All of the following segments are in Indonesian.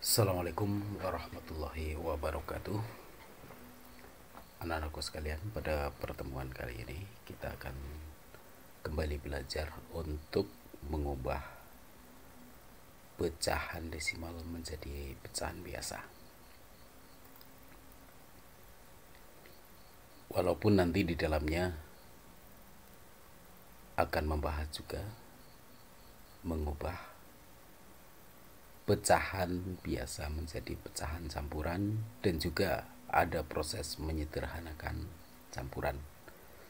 Assalamualaikum warahmatullahi wabarakatuh. Anak-anakku sekalian, pada pertemuan kali ini kita akan kembali belajar untuk mengubah pecahan desimal menjadi pecahan biasa. Walaupun nanti di dalamnya akan membahas juga mengubah pecahan biasa menjadi pecahan campuran, dan juga ada proses menyederhanakan campuran.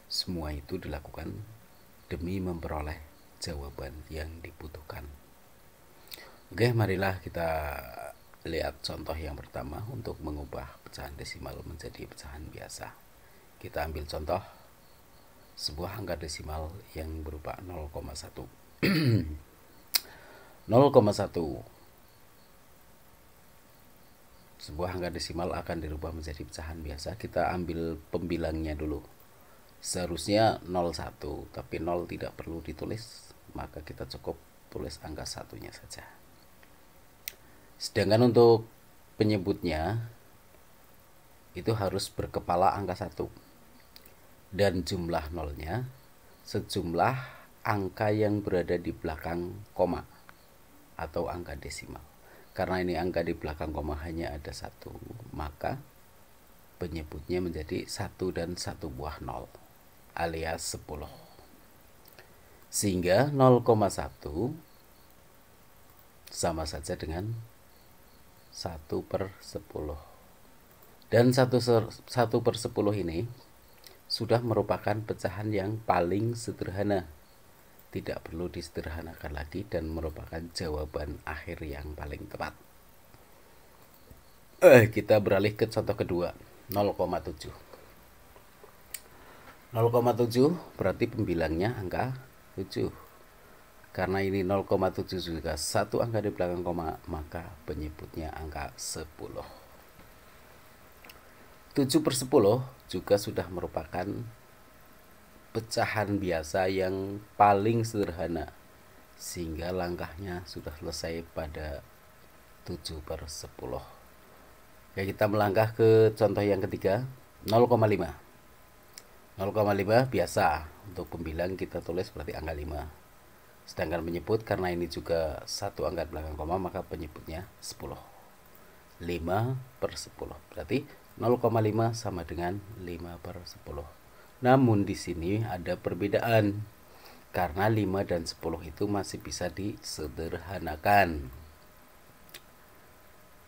Semua itu dilakukan demi memperoleh jawaban yang dibutuhkan. Oke, marilah kita lihat contoh yang pertama untuk mengubah pecahan desimal menjadi pecahan biasa. Kita ambil contoh sebuah angka desimal yang berupa 0,1. 0,1 sebuah angka desimal akan dirubah menjadi pecahan biasa. Kita ambil pembilangnya dulu. Seharusnya 01, tapi 0 tidak perlu ditulis, maka kita cukup tulis angka satunya saja. Sedangkan untuk penyebutnya itu harus berkepala angka 1, dan jumlah nolnya sejumlah angka yang berada di belakang koma atau angka desimal. Karena ini angka di belakang koma hanya ada 1, maka penyebutnya menjadi 1 dan 1 buah 0 alias 10. Sehingga 0,1 sama saja dengan 1/10. Dan 1/10 ini sudah merupakan pecahan yang paling sederhana, tidak perlu disederhanakan lagi, dan merupakan jawaban akhir yang paling tepat. Kita beralih ke contoh kedua, 0,7. 0,7 berarti pembilangnya angka 7. Karena ini 0,7 juga satu angka di belakang koma, maka penyebutnya angka 10. 7/10 juga sudah merupakan pecahan biasa yang paling sederhana, sehingga langkahnya sudah selesai pada 7/10. Oke, kita melangkah ke contoh yang ketiga, 0,5. 0,5 biasa, untuk pembilang kita tulis berarti angka 5. Sedangkan penyebut, karena ini juga satu angka belakang koma, maka penyebutnya 10. 5/10 berarti 0,5 sama dengan 5/10. Namun di sini ada perbedaan, karena 5 dan 10 itu masih bisa disederhanakan.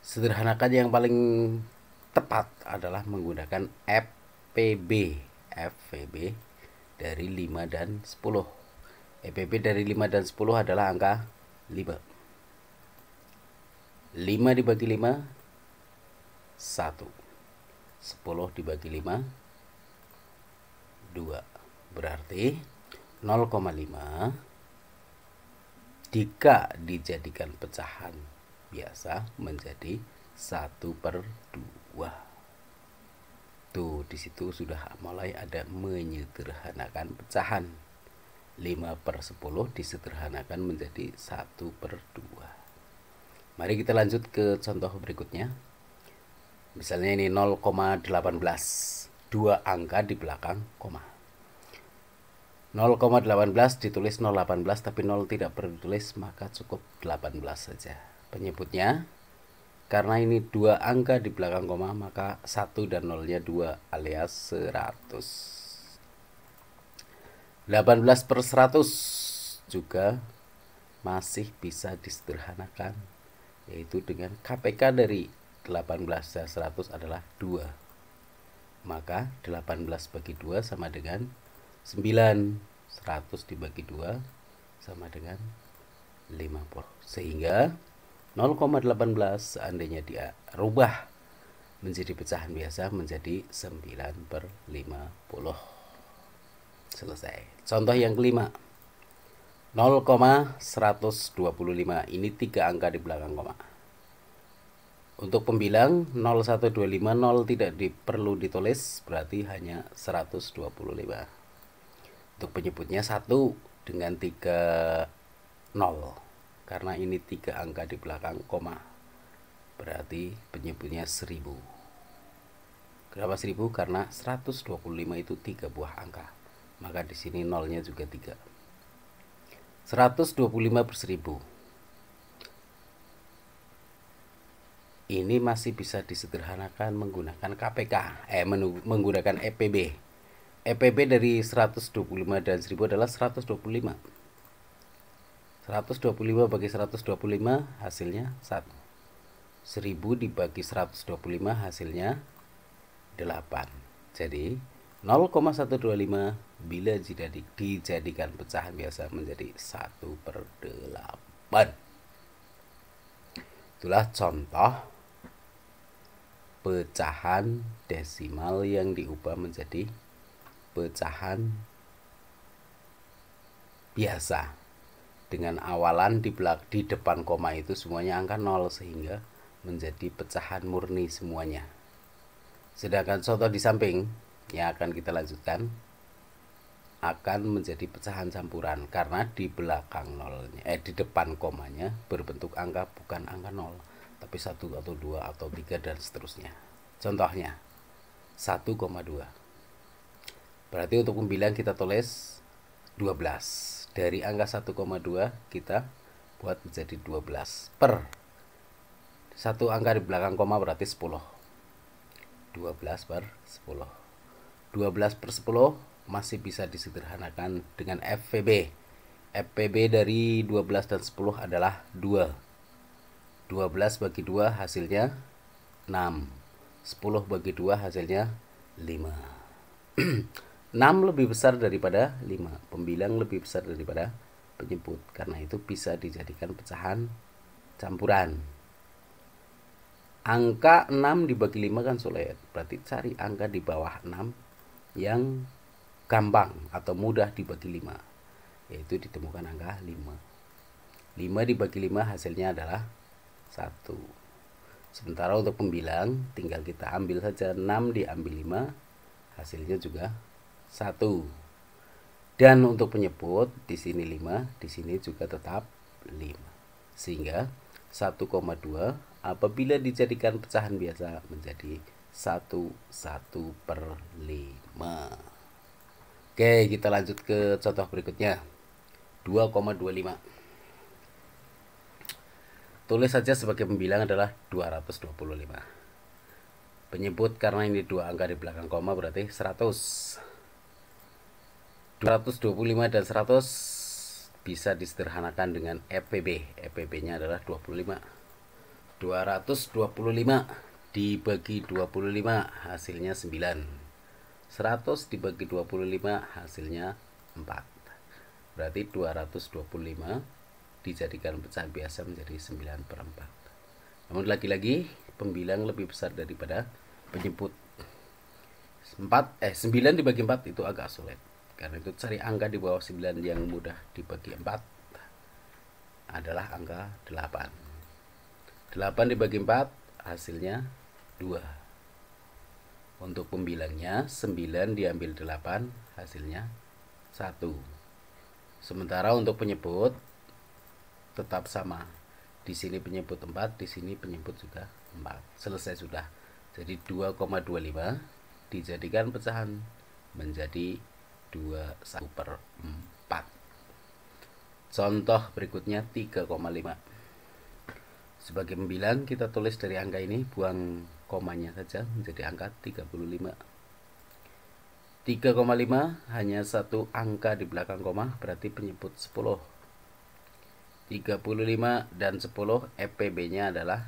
Sederhanakan yang paling tepat adalah menggunakan FPB. FPB dari 5 dan 10. FPB dari 5 dan 10 adalah angka 5. 5 dibagi 5, 1. 10 dibagi 5, 2. Berarti 0,5 jika dijadikan pecahan biasa menjadi 1/2. Tuh, disitu sudah mulai ada menyederhanakan pecahan. 5/10 disederhanakan menjadi 1/2. Mari kita lanjut ke contoh berikutnya. Misalnya ini 0,18, dua angka di belakang koma. 0,18 ditulis 0,18, tapi 0 tidak perlu ditulis, maka cukup 18 saja. Penyebutnya, karena ini dua angka di belakang koma, maka 1 dan 0-nya 2 alias 100. 18/100 juga masih bisa disederhanakan, yaitu dengan KPK dari 18 dan 100 adalah 2. Maka 18 bagi 2 sama dengan 9. 100 dibagi 2 sama dengan 50. Sehingga 0,18 seandainya dia rubah menjadi pecahan biasa menjadi 9/50. Selesai. Contoh yang kelima, 0,125. Ini 3 angka di belakang koma. Untuk pembilang 0125, 0 tidak perlu ditulis, berarti hanya 125. Untuk penyebutnya 1 dengan 3 0, karena ini 3 angka di belakang koma. berarti penyebutnya 1000. Kenapa 1000? Karena 125 itu 3 buah angka, maka di sini nolnya juga 3. 125 per 1000 ini masih bisa disederhanakan menggunakan KPK, menggunakan EPB. EPB dari 125 dan 1000 adalah 125. 125 bagi 125 hasilnya 1. 1000 dibagi 125 hasilnya 8. Jadi 0,125 bila dijadikan pecahan biasa menjadi 1/8. Itulah contoh pecahan desimal yang diubah menjadi pecahan biasa dengan awalan di depan koma itu semuanya angka 0 sehingga menjadi pecahan murni semuanya. Sedangkan contoh di samping yang akan kita lanjutkan akan menjadi pecahan campuran karena di belakang nolnya, di depan komanya berbentuk angka bukan angka 0, tapi 1 atau 2 atau 3 dan seterusnya. Contohnya 1,2. Berarti untuk pembilang kita tulis 12. Dari angka 1,2 kita buat menjadi 12 per satu angka di belakang koma berarti 10. 12 per 10. 12 per 10 masih bisa disederhanakan dengan FPB. FPB dari 12 dan 10 adalah 2. 12 bagi 2 hasilnya 6. 10 bagi 2 hasilnya 5. 6 lebih besar daripada 5. Pembilang lebih besar daripada penyebut. Karena itu bisa dijadikan pecahan campuran. Angka 6 dibagi 5 kan sulit. Berarti cari angka di bawah 6 yang gampang atau mudah dibagi 5. Yaitu ditemukan angka 5. 5 dibagi 5 hasilnya adalah 1. Sementara untuk pembilang tinggal kita ambil saja 6 diambil 5, hasilnya juga 1. Dan untuk penyebut di sini 5, di sini juga tetap 5. Sehingga 1,2 apabila dijadikan pecahan biasa menjadi 1/5. Oke, kita lanjut ke contoh berikutnya. 2,25. Tulis saja sebagai pembilang adalah 225. Penyebut karena ini 2 angka di belakang koma berarti 100. 225 dan 100 bisa disederhanakan dengan FPB. FPB-nya adalah 25. 225 dibagi 25 hasilnya 9. 100 dibagi 25 hasilnya 4. Berarti 225 dijadikan pecahan biasa menjadi 9/4. Namun lagi-lagi pembilang lebih besar daripada penyebut. 9 dibagi 4 itu agak sulit. Karena itu cari angka di bawah 9 yang mudah dibagi 4 adalah angka 8. 8 dibagi 4 hasilnya 2. Untuk pembilangnya 9 diambil 8 hasilnya 1. Sementara untuk penyebut tetap sama. Di sini penyebut 4, di sini penyebut juga 4. Selesai sudah. Jadi 2,25 dijadikan pecahan menjadi 21/4. Contoh berikutnya 3,5. Sebagai pembilang kita tulis dari angka ini buang komanya saja menjadi angka 35. 3,5 hanya satu angka di belakang koma berarti penyebut 10. 35 dan 10 FPB-nya adalah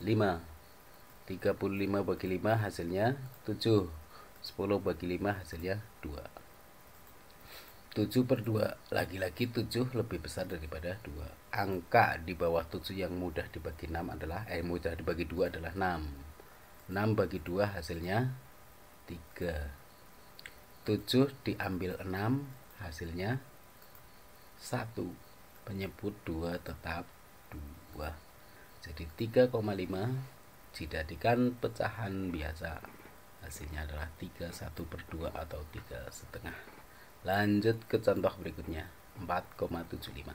5. 35 bagi 5 hasilnya 7. 10 bagi 5 hasilnya 2. 7/2. Lagi-lagi 7 lebih besar daripada 2. Angka di bawah 7 yang mudah dibagi 6 adalah mudah dibagi 2 adalah 6. 6 bagi 2 hasilnya 3. 7 diambil 6 hasilnya 1. Penyebut 2 tetap 2. Jadi 3,5 dijadikan pecahan biasa hasilnya adalah 31/2 atau 3,5. Lanjut ke contoh berikutnya 4,75.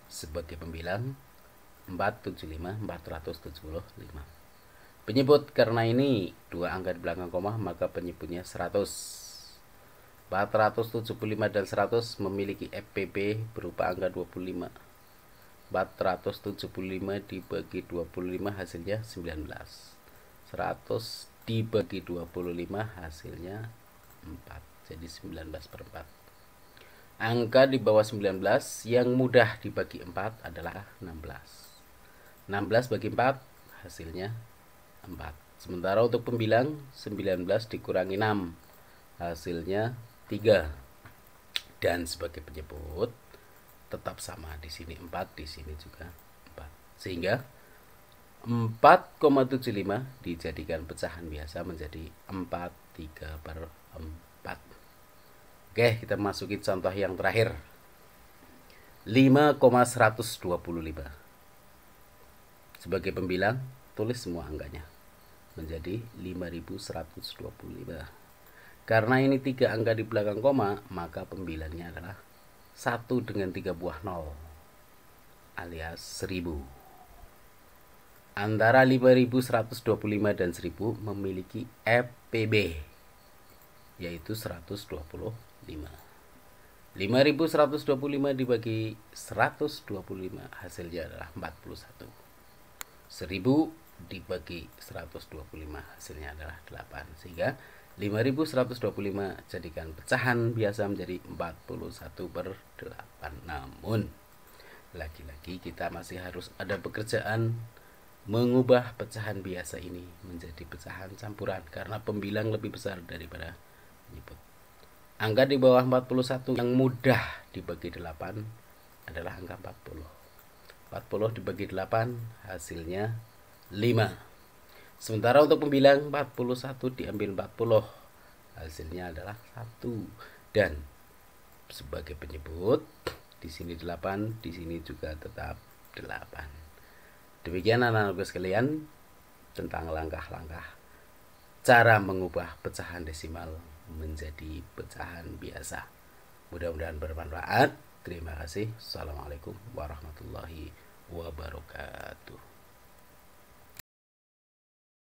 Sebagai pembilang 475, 475. Penyebut karena ini dua angka di belakang koma, maka penyebutnya 100. 475 dan 100 memiliki FPP berupa angka 25. 475 dibagi 25 hasilnya 19. 100 dibagi 25 hasilnya 4. Jadi 19/4. Angka di bawah 19 yang mudah dibagi 4 adalah 16. 16 bagi 4 hasilnya 4. Sementara untuk pembilang 19 dikurangi 6 hasilnya 3. Dan sebagai penyebut tetap sama, di sini 4, di sini juga 4. Sehingga 4,75 dijadikan pecahan biasa menjadi 43/4. Oke, kita masuki contoh yang terakhir. 5,125. Sebagai pembilang tulis semua angkanya menjadi 5125. Karena ini 3 angka di belakang koma, maka pembilangnya adalah 1 dengan 3 buah 0 alias 1000. Antara 5125 dan 1000 memiliki FPB yaitu 125. 5125 dibagi 125 hasilnya adalah 41. 1000 dibagi 125 hasilnya adalah 8. Sehingga 5125 jadikan pecahan biasa menjadi 41/8. Namun lagi-lagi kita masih harus ada pekerjaan mengubah pecahan biasa ini menjadi pecahan campuran karena pembilang lebih besar daripada penyebut. Angka di bawah 41 yang mudah dibagi 8 adalah angka 40. 40 dibagi 8 hasilnya 5. Sementara untuk pembilang 41 diambil 40 hasilnya adalah 1. Dan sebagai penyebut di sini 8, di sini juga tetap 8. Demikian anak-anakku sekalian tentang langkah-langkah cara mengubah pecahan desimal menjadi pecahan biasa. Mudah-mudahan bermanfaat. Terima kasih. Assalamualaikum warahmatullahi wabarakatuh.